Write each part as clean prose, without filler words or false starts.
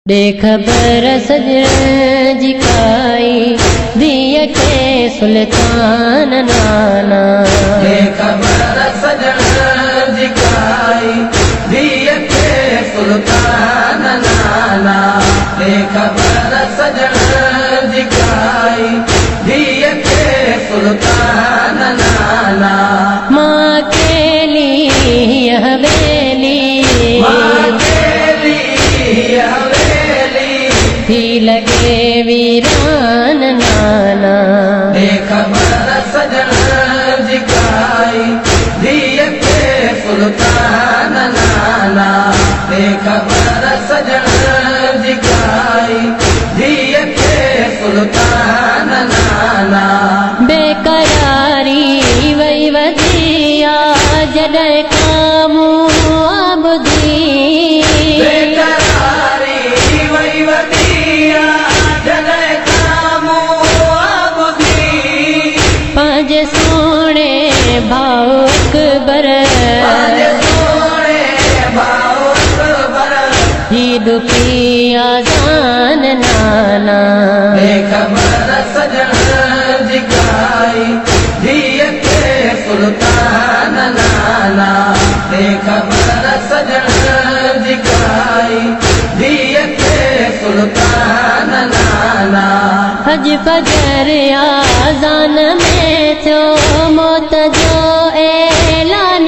देख बर सजण जी काई दिय के सुल्तान नाना। देख बर सजण जी काई दिय के सुल्तान नाना। देख बर सजण जी काई दिय के सुल्तान नाना। माँ के लिए हवेली थी लगे वीरान नाना। देख बर सजण जी काई दिय के सुल्तान नाना। देख बर सजण जी काई दिय के सुल्तान नाना। बेकरारी वही वधिया जॾहिं कामू आबदी। पंहिंजे सोणे भाउ अकबर जी दुखी आज़ान नाना। देख बर सजण जी काई दिय के सुल्तान नाना। देख बर सजण जी काई दिय के सुल्तान नाना। हज फजर आज़ान में थियो मौत जो ऐलान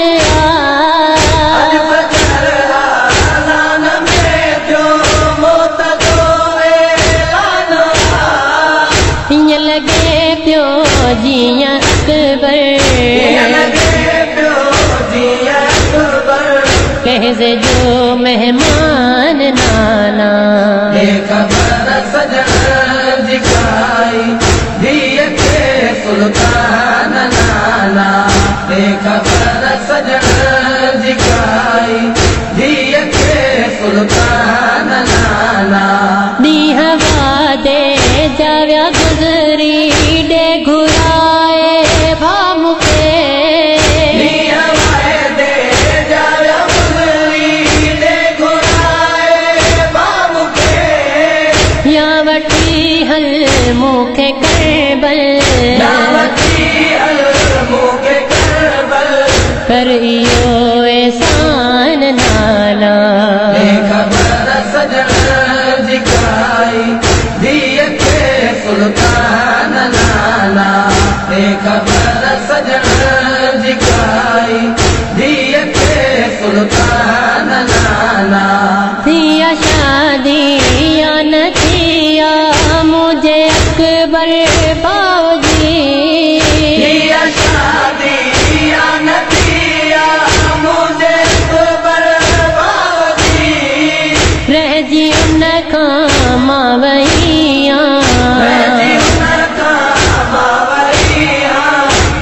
हीअं लॻे पियो जीअं अकबर कहज़े जो मेहमान नाना। देख बर सजण जी काई दिय के सुल्तान नाना। देख बर सजण जी काई दिय के सुल्तान नाना। ॾींहं वादे जाविया गुज़री ॾे घुराए भाउ मूंखे। या वठी हल मूंखे करबल कर इहो एहसान नाना। देख बर सजण जी काई दिय के सुल्तान नाना। देख बर सजण जी काई दिय के सुल्तान नाना। थिया शादी या न थिया मुझे अकबर बाऊजी। शादी या न थिया मुझे अकबर बाऊजी। रहिजी उन खां मां वईया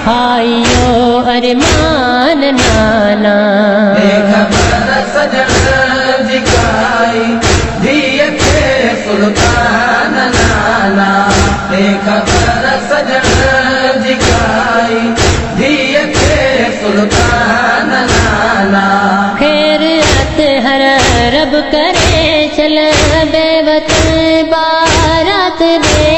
हाइयो अरमान नाना। देख बर सजण जी काई दिय के सुल्तान नाना। देख बर सजण जी काई दिय के सुल्तान नाना। खैरियत हर रब करे चल बेवतन बारात दे।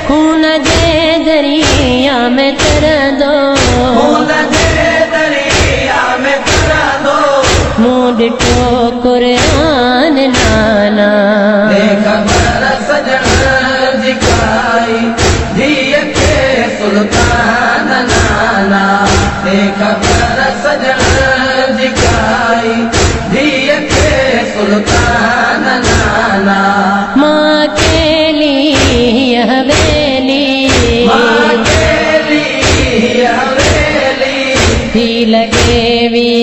खून जे दरिया में तरंदो मूं ॾिठो क़ुरान नाना। देख बर सजण जी काई दिय के सुल्तान नाना। देख बर सजण जी काई दिय के सुल्तान नाना। माँ के लिए हवेली थी लगे वी